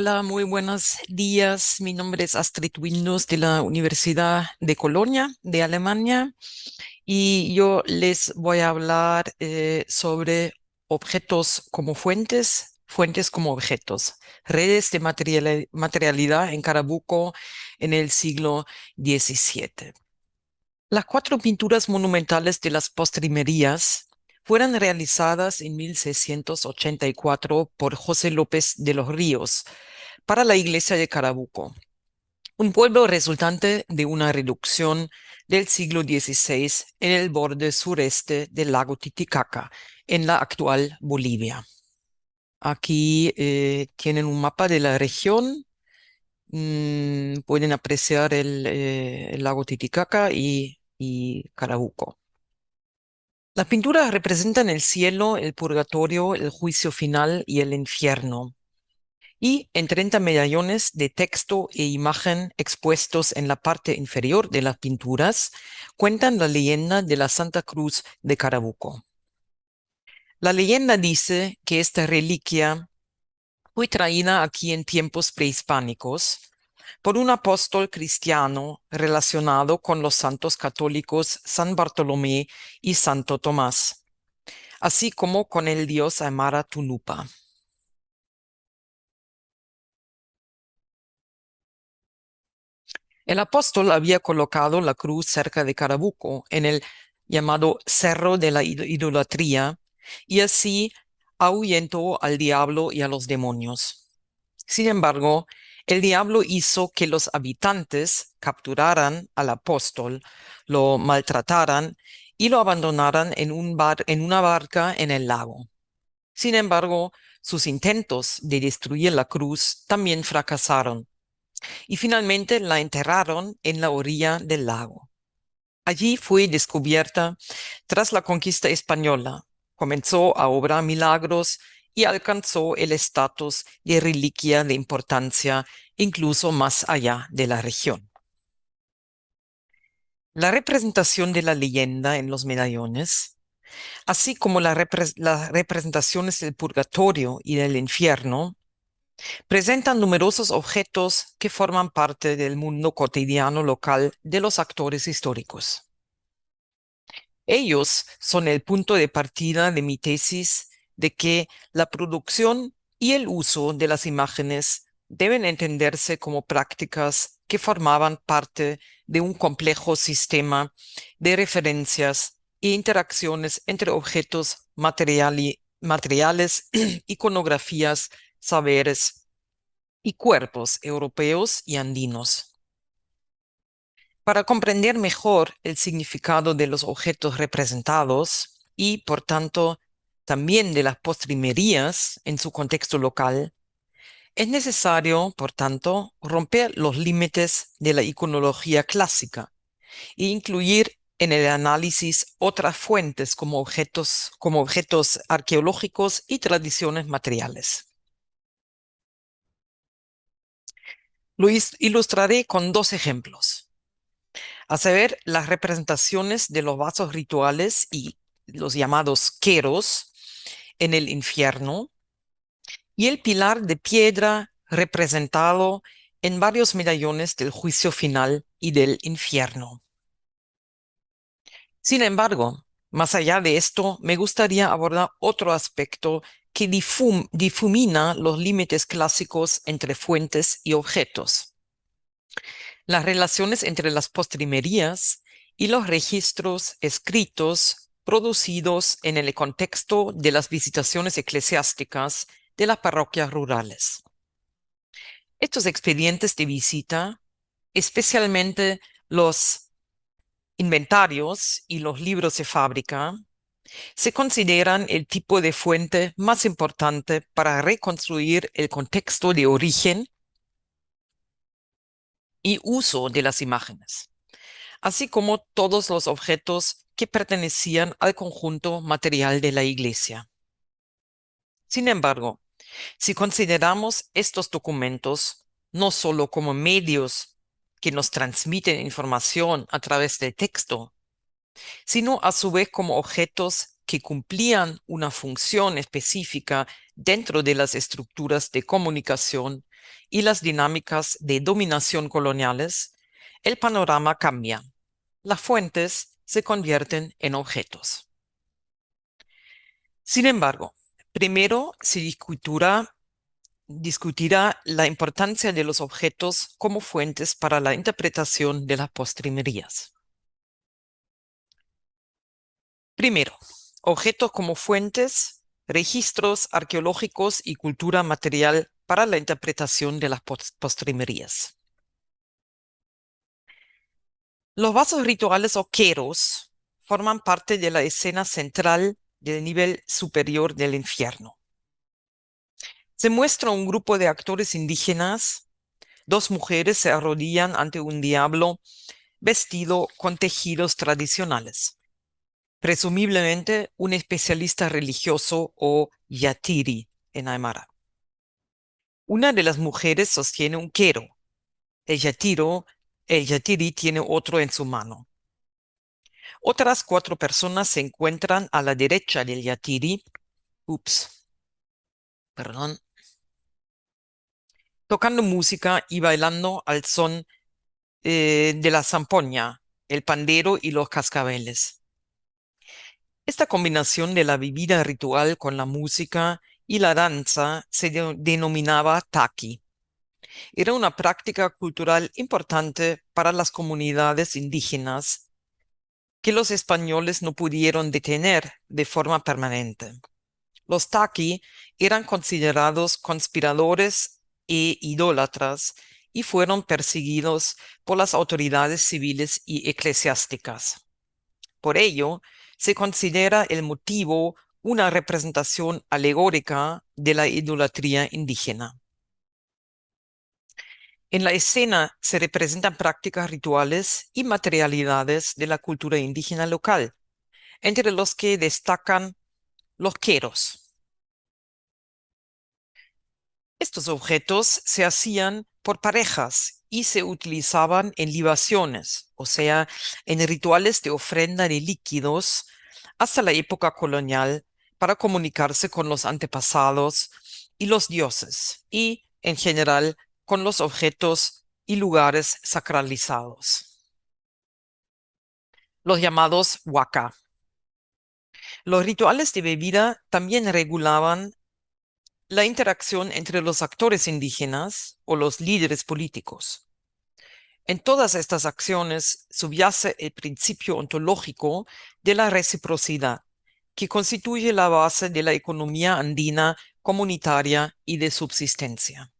Hola, muy buenos días. Mi nombre es Astrid Windus de la Universidad de Colonia, de Alemania, y yo les voy a hablar sobre objetos como fuentes, fuentes como objetos, redes de materialidad en Carabuco en el siglo XVII. Las cuatro pinturas monumentales de las postrimerías fueron realizadas en 1684 por José López de los Ríos para la iglesia de Carabuco, un pueblo resultante de una reducción del siglo XVI en el borde sureste del lago Titicaca, en la actual Bolivia. Aquí tienen un mapa de la región. Pueden apreciar el lago Titicaca y Carabuco. Las pinturas representan el cielo, el purgatorio, el juicio final y el infierno. Y en 30 medallones de texto e imagen expuestos en la parte inferior de las pinturas, cuentan la leyenda de la Santa Cruz de Carabuco. La leyenda dice que esta reliquia fue traída aquí en tiempos prehispánicos por un apóstol cristiano relacionado con los santos católicos San Bartolomé y Santo Tomás, así como con el dios Aymara Tunupa. El apóstol había colocado la cruz cerca de Carabuco, en el llamado Cerro de la Idolatría, y así ahuyentó al diablo y a los demonios. Sin embargo, el diablo hizo que los habitantes capturaran al apóstol, lo maltrataran y lo abandonaran en una barca en el lago. Sin embargo, sus intentos de destruir la cruz también fracasaron y finalmente la enterraron en la orilla del lago. Allí fue descubierta tras la conquista española. Comenzó a obrar milagros y alcanzó el estatus de reliquia de importancia incluso más allá de la región. La representación de la leyenda en los medallones, así como las representaciones del purgatorio y del infierno, presentan numerosos objetos que forman parte del mundo cotidiano local de los actores históricos. Ellos son el punto de partida de mi tesis de que la producción y el uso de las imágenes deben entenderse como prácticas que formaban parte de un complejo sistema de referencias e interacciones entre objetos materiales, iconografías, saberes y cuerpos europeos y andinos. Para comprender mejor el significado de los objetos representados y, por tanto, también de las postrimerías en su contexto local, es necesario, por tanto, romper los límites de la iconología clásica e incluir en el análisis otras fuentes como objetos arqueológicos y tradiciones materiales. Lo ilustraré con dos ejemplos. A saber, las representaciones de los vasos rituales y los llamados queros en el infierno, y el pilar de piedra representado en varios medallones del juicio final y del infierno. Sin embargo, más allá de esto, me gustaría abordar otro aspecto que difumina los límites clásicos entre fuentes y objetos: las relaciones entre las postrimerías y los registros escritos producidos en el contexto de las visitaciones eclesiásticas de las parroquias rurales. Estos expedientes de visita, especialmente los inventarios y los libros de fábrica, se consideran el tipo de fuente más importante para reconstruir el contexto de origen y uso de las imágenes, así como todos los objetos que pertenecían al conjunto material de la iglesia. Sin embargo, si consideramos estos documentos no solo como medios que nos transmiten información a través del texto, sino a su vez como objetos que cumplían una función específica dentro de las estructuras de comunicación, y las dinámicas de dominación coloniales, el panorama cambia. Las fuentes se convierten en objetos. Sin embargo, primero se discutirá la importancia de los objetos como fuentes para la interpretación de las postrimerías. Primero, objetos como fuentes, registros arqueológicos y cultura material para la interpretación de las postrimerías. Los vasos rituales o queros forman parte de la escena central del nivel superior del infierno. Se muestra un grupo de actores indígenas. Dos mujeres se arrodillan ante un diablo vestido con tejidos tradicionales, presumiblemente un especialista religioso o yatiri en Aymara. Una de las mujeres sostiene un quero. El yatiri tiene otro en su mano. Otras 4 personas se encuentran a la derecha del yatiri, perdón, tocando música y bailando al son de la zampoña, el pandero y los cascabeles. Esta combinación de la bebida ritual con la música y la danza se denominaba taqui. Era una práctica cultural importante para las comunidades indígenas que los españoles no pudieron detener de forma permanente. Los taqui eran considerados conspiradores e idólatras y fueron perseguidos por las autoridades civiles y eclesiásticas. Por ello, se considera el motivo una representación alegórica de la idolatría indígena. En la escena se representan prácticas rituales y materialidades de la cultura indígena local, entre los que destacan los queros. Estos objetos se hacían por parejas y se utilizaban en libaciones, o sea, en rituales de ofrenda de líquidos hasta la época colonial para comunicarse con los antepasados y los dioses y, en general, con los objetos y lugares sacralizados. Los llamados waka. Los rituales de bebida también regulaban la interacción entre los actores indígenas o los líderes políticos. En todas estas acciones subyace el principio ontológico de la reciprocidad, que constituye la base de la economía andina comunitaria y de subsistencia.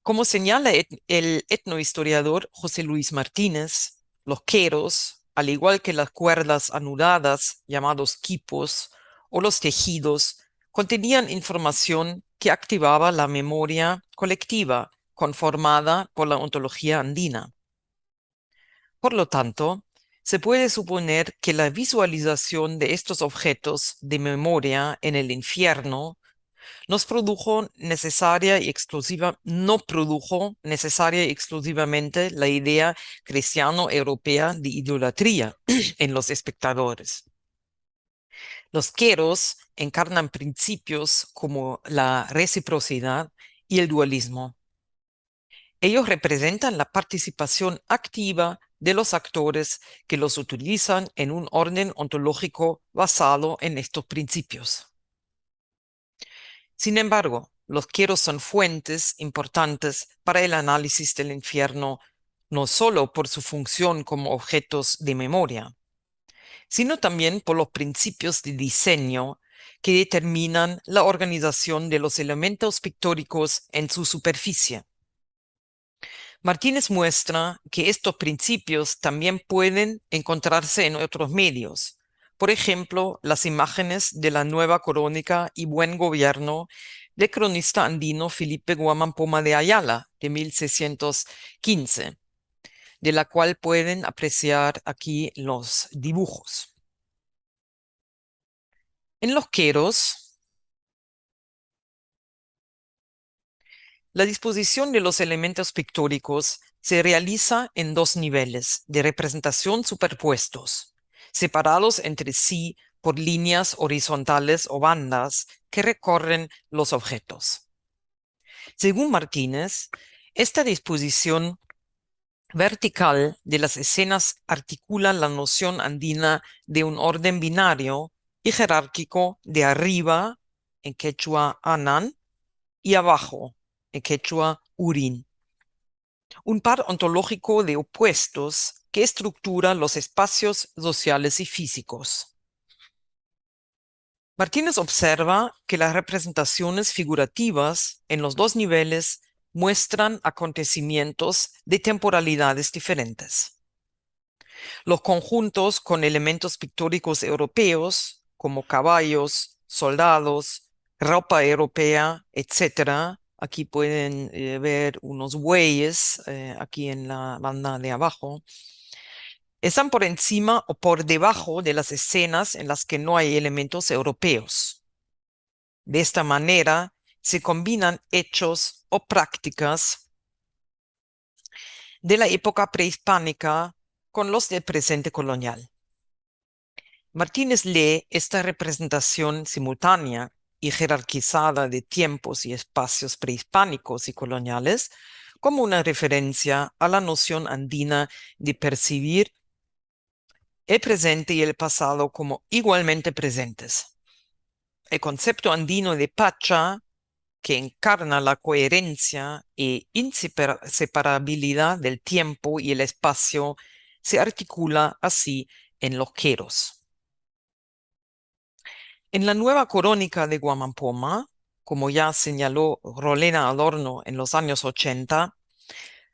Como señala el etnohistoriador José Luis Martínez, los queros, al igual que las cuerdas anudadas llamados quipos o los tejidos, contenían información que activaba la memoria colectiva conformada por la ontología andina. Por lo tanto, se puede suponer que la visualización de estos objetos de memoria en el infierno no produjo necesaria y exclusivamente la idea cristiano-europea de idolatría en los espectadores. Los queros encarnan principios como la reciprocidad y el dualismo. Ellos representan la participación activa de los actores que los utilizan en un orden ontológico basado en estos principios. Sin embargo, los queros son fuentes importantes para el análisis del infierno, no solo por su función como objetos de memoria, sino también por los principios de diseño que determinan la organización de los elementos pictóricos en su superficie. Martínez muestra que estos principios también pueden encontrarse en otros medios. Por ejemplo, las imágenes de la Nueva Crónica y Buen Gobierno del cronista andino Felipe Guamán Poma de Ayala, de 1615, de la cual pueden apreciar aquí los dibujos. En los queros, la disposición de los elementos pictóricos se realiza en 2 niveles de representación superpuestos, separados entre sí por líneas horizontales o bandas que recorren los objetos. Según Martínez, esta disposición vertical de las escenas articula la noción andina de un orden binario y jerárquico de arriba, en quechua Anan, y abajo, en quechua Urín. Un par ontológico de opuestos que estructura los espacios sociales y físicos. Martínez observa que las representaciones figurativas en los dos niveles muestran acontecimientos de temporalidades diferentes. Los conjuntos con elementos pictóricos europeos, como caballos, soldados, ropa europea, etc. Aquí pueden ver unos bueyes, aquí en la banda de abajo. Están por encima o por debajo de las escenas en las que no hay elementos europeos. De esta manera, se combinan hechos o prácticas de la época prehispánica con los del presente colonial. Martínez lee esta representación simultánea y jerarquizada de tiempos y espacios prehispánicos y coloniales como una referencia a la noción andina de percibir el presente y el pasado como igualmente presentes. El concepto andino de Pacha, que encarna la coherencia e inseparabilidad del tiempo y el espacio, se articula así en los queros. En la nueva crónica de Guamampoma, como ya señaló Rolena Adorno en los años 80,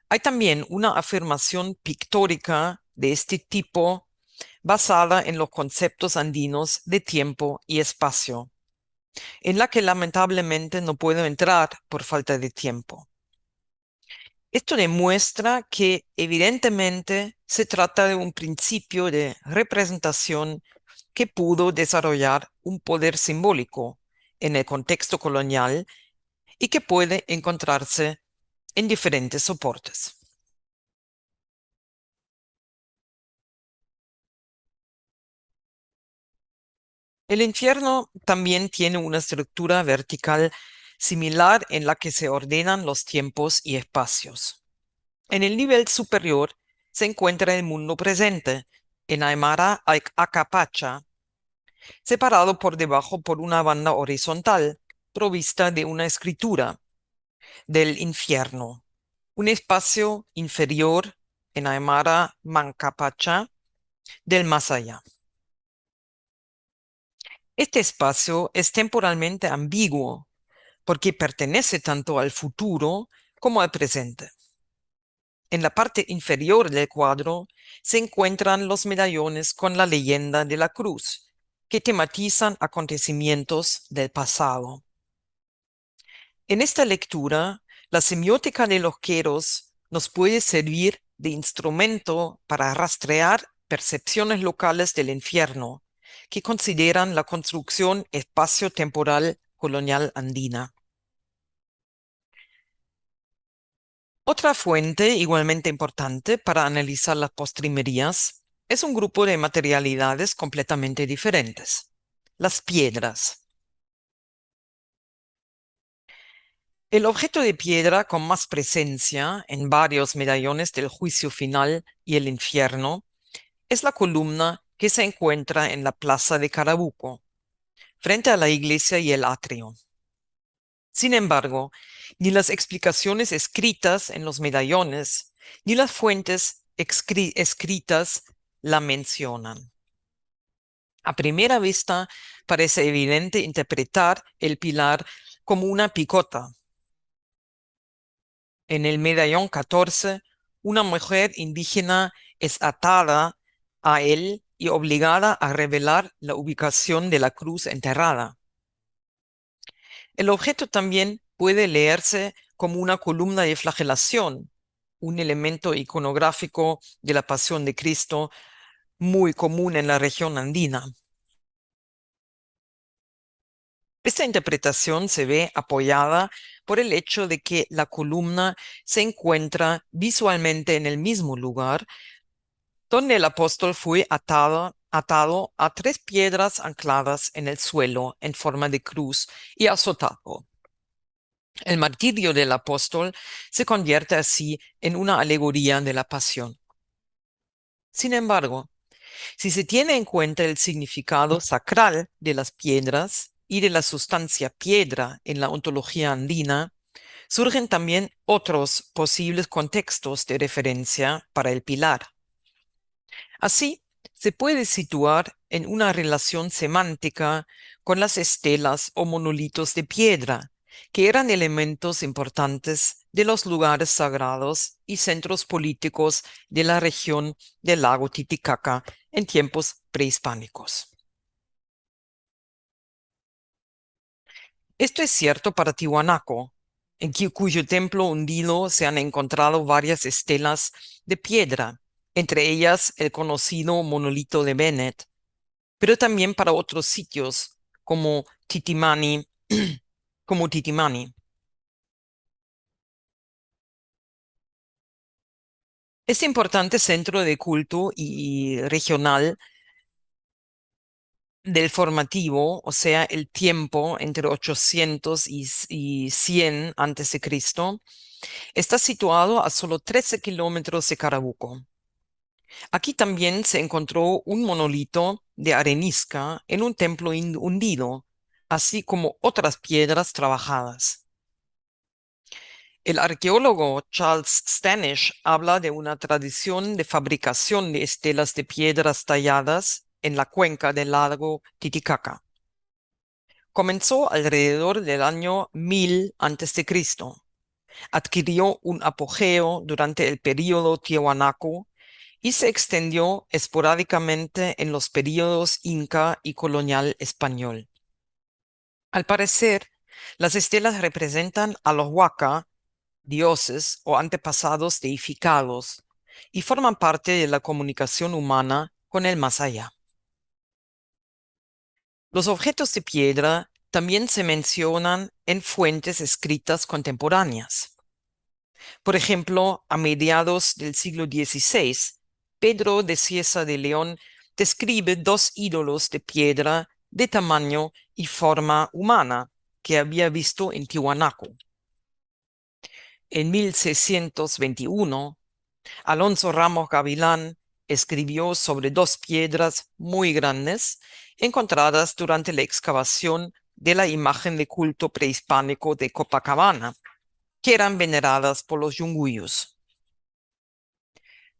hay también una afirmación pictórica de este tipo basada en los conceptos andinos de tiempo y espacio, en la que lamentablemente no puedo entrar por falta de tiempo. Esto demuestra que evidentemente se trata de un principio de representación que pudo desarrollar un poder simbólico en el contexto colonial y que puede encontrarse en diferentes soportes. El infierno también tiene una estructura vertical similar en la que se ordenan los tiempos y espacios. En el nivel superior se encuentra el mundo presente, en Aymara Acapacha, separado por debajo por una banda horizontal, provista de una escritura del infierno, un espacio inferior en Aymara Mancapacha del más allá. Este espacio es temporalmente ambiguo porque pertenece tanto al futuro como al presente. En la parte inferior del cuadro se encuentran los medallones con la leyenda de la cruz, que tematizan acontecimientos del pasado. En esta lectura, la semiótica de los queros nos puede servir de instrumento para rastrear percepciones locales del infierno, que consideran la construcción espacio-temporal colonial andina. Otra fuente igualmente importante para analizar las postrimerías es un grupo de materialidades completamente diferentes: las piedras. El objeto de piedra con más presencia en varios medallones del juicio final y el infierno es la columna que se encuentra en la plaza de Carabuco, frente a la iglesia y el atrio. Sin embargo, ni las explicaciones escritas en los medallones, ni las fuentes escritas la mencionan. A primera vista, parece evidente interpretar el pilar como una picota. En el medallón 14, una mujer indígena es atada a él y obligada a revelar la ubicación de la cruz enterrada. El objeto también puede leerse como una columna de flagelación, un elemento iconográfico de la Pasión de Cristo muy común en la región andina. Esta interpretación se ve apoyada por el hecho de que la columna se encuentra visualmente en el mismo lugar donde el apóstol fue atado a tres piedras ancladas en el suelo en forma de cruz y azotado. El martirio del apóstol se convierte así en una alegoría de la pasión. Sin embargo, si se tiene en cuenta el significado sacral de las piedras y de la sustancia piedra en la ontología andina, surgen también otros posibles contextos de referencia para el pilar. Así, se puede situar en una relación semántica con las estelas o monolitos de piedra, que eran elementos importantes de los lugares sagrados y centros políticos de la región del lago Titicaca en tiempos prehispánicos. Esto es cierto para Tiwanaco, cuyo templo hundido se han encontrado varias estelas de piedra, entre ellas el conocido monolito de Bennett, pero también para otros sitios como Titimani, como Titimani. Este importante centro de culto y regional del formativo, o sea, el tiempo entre 800 y 100 antes de Cristo, está situado a solo 13 kilómetros de Carabuco. Aquí también se encontró un monolito de arenisca en un templo hundido, así como otras piedras trabajadas. El arqueólogo Charles Stanish habla de una tradición de fabricación de estelas de piedras talladas en la cuenca del lago Titicaca. Comenzó alrededor del año 1000 a.C. Adquirió un apogeo durante el período Tiahuanaco y se extendió esporádicamente en los períodos Inca y colonial español. Al parecer, las estelas representan a los Huaca, dioses o antepasados deificados, y forman parte de la comunicación humana con el más allá. Los objetos de piedra también se mencionan en fuentes escritas contemporáneas. Por ejemplo, a mediados del siglo XVI, Pedro de Cieza de León describe dos ídolos de piedra de tamaño y forma humana que había visto en Tiwanaku. En 1621, Alonso Ramos Gavilán escribió sobre dos piedras muy grandes encontradas durante la excavación de la imagen de culto prehispánico de Copacabana, que eran veneradas por los yunguyos.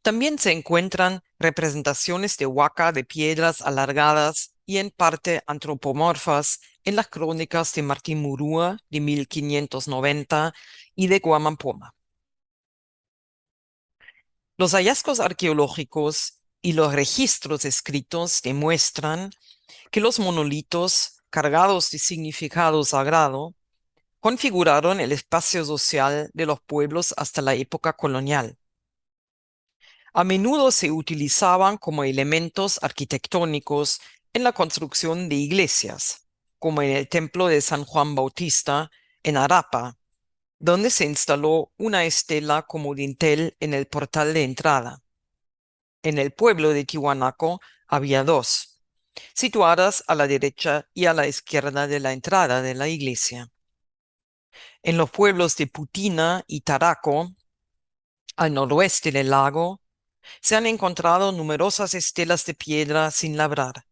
También se encuentran representaciones de huaca de piedras alargadas y en parte antropomorfas en las crónicas de Martín Murúa de 1590 y de Guamampoma. Los hallazgos arqueológicos y los registros escritos demuestran que los monolitos cargados de significado sagrado configuraron el espacio social de los pueblos hasta la época colonial. A menudo se utilizaban como elementos arquitectónicos en la construcción de iglesias, como en el templo de San Juan Bautista en Arapa, donde se instaló una estela como dintel en el portal de entrada. En el pueblo de Tiwanaco había dos, situadas a la derecha y a la izquierda de la entrada de la iglesia. En los pueblos de Putina y Taraco, al noroeste del lago, se han encontrado numerosas estelas de piedra sin labrar,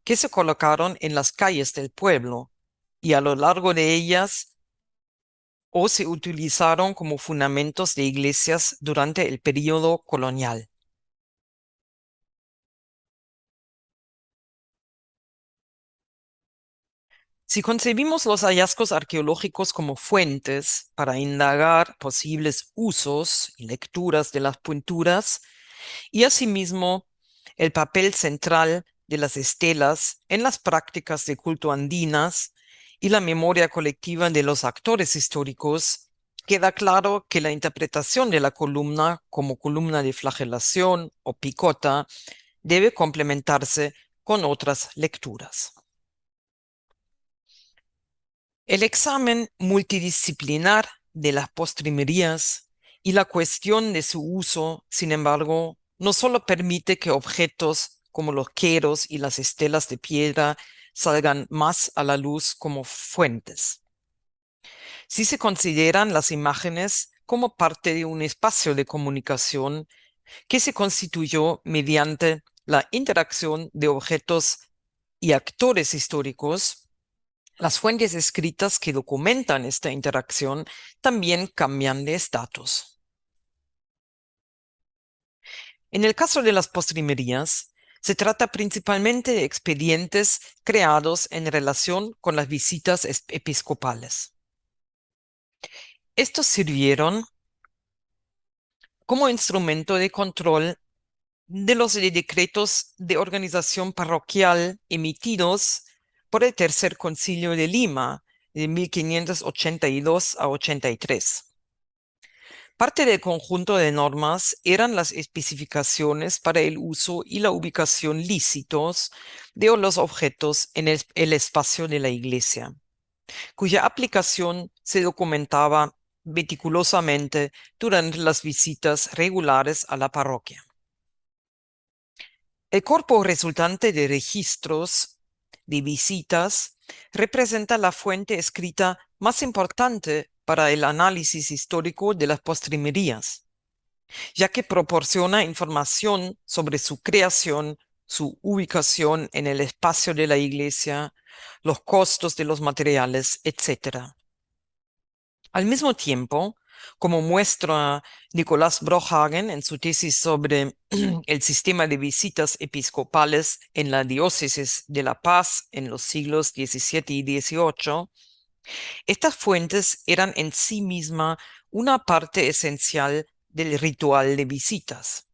que se colocaron en las calles del pueblo y a lo largo de ellas o se utilizaron como fundamentos de iglesias durante el período colonial. Si concebimos los hallazgos arqueológicos como fuentes para indagar posibles usos y lecturas de las pinturas, y asimismo el papel central de las estelas en las prácticas de culto andinas y la memoria colectiva de los actores históricos, queda claro que la interpretación de la columna como columna de flagelación o picota debe complementarse con otras lecturas. El examen multidisciplinar de las postrimerías y la cuestión de su uso, sin embargo, no solo permite que objetos como los queros y las estelas de piedra salgan más a la luz como fuentes, Si se consideran las imágenes como parte de un espacio de comunicación que se constituyó mediante la interacción de objetos y actores históricos, las fuentes escritas que documentan esta interacción también cambian de estatus. En el caso de las postrimerías, se trata principalmente de expedientes creados en relación con las visitas episcopales. Estos sirvieron como instrumento de control de los decretos de organización parroquial emitidos por el Tercer Concilio de Lima de 1582 a 83. Parte del conjunto de normas eran las especificaciones para el uso y la ubicación lícitos de los objetos en el espacio de la iglesia, cuya aplicación se documentaba meticulosamente durante las visitas regulares a la parroquia. El corpus resultante de registros de visitas representa la fuente escrita más importante para el análisis histórico de las postrimerías, ya que proporciona información sobre su creación, su ubicación en el espacio de la iglesia, los costos de los materiales, etc. Al mismo tiempo, como muestra Nicolás Brohagen en su tesis sobre el sistema de visitas episcopales en la diócesis de La Paz en los siglos XVII y XVIII, estas fuentes eran en sí misma una parte esencial del ritual de visitas.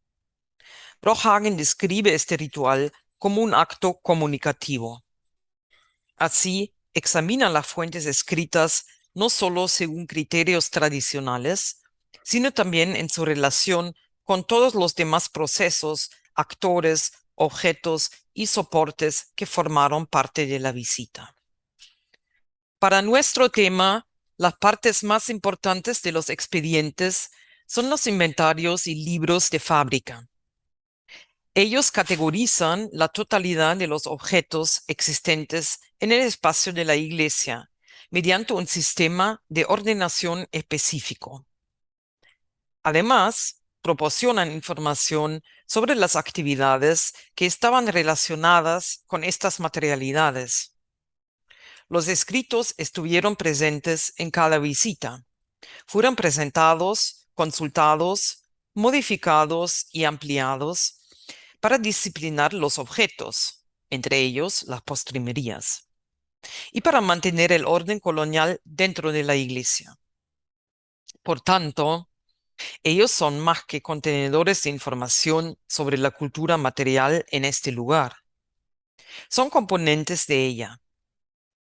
Brohagen describe este ritual como un acto comunicativo. Así, examina las fuentes escritas no solo según criterios tradicionales, sino también en su relación con todos los demás procesos, actores, objetos y soportes que formaron parte de la visita. Para nuestro tema, las partes más importantes de los expedientes son los inventarios y libros de fábrica. Ellos categorizan la totalidad de los objetos existentes en el espacio de la iglesia mediante un sistema de ordenación específico. Además, proporcionan información sobre las actividades que estaban relacionadas con estas materialidades. Los escritos estuvieron presentes en cada visita. Fueron presentados, consultados, modificados y ampliados para disciplinar los objetos, entre ellos las postrimerías, y para mantener el orden colonial dentro de la iglesia. Por tanto, ellos son más que contenedores de información sobre la cultura material en este lugar. Son componentes de ella.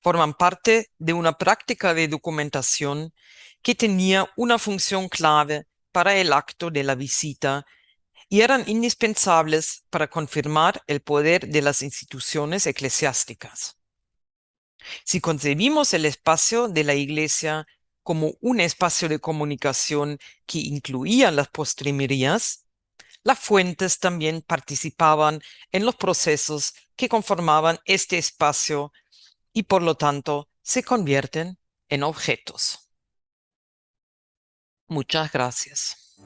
Forman parte de una práctica de documentación que tenía una función clave para el acto de la visita y eran indispensables para confirmar el poder de las instituciones eclesiásticas. Si concebimos el espacio de la iglesia como un espacio de comunicación que incluía las postrimerías, las fuentes también participaban en los procesos que conformaban este espacio y por lo tanto se convierten en objetos. Muchas gracias.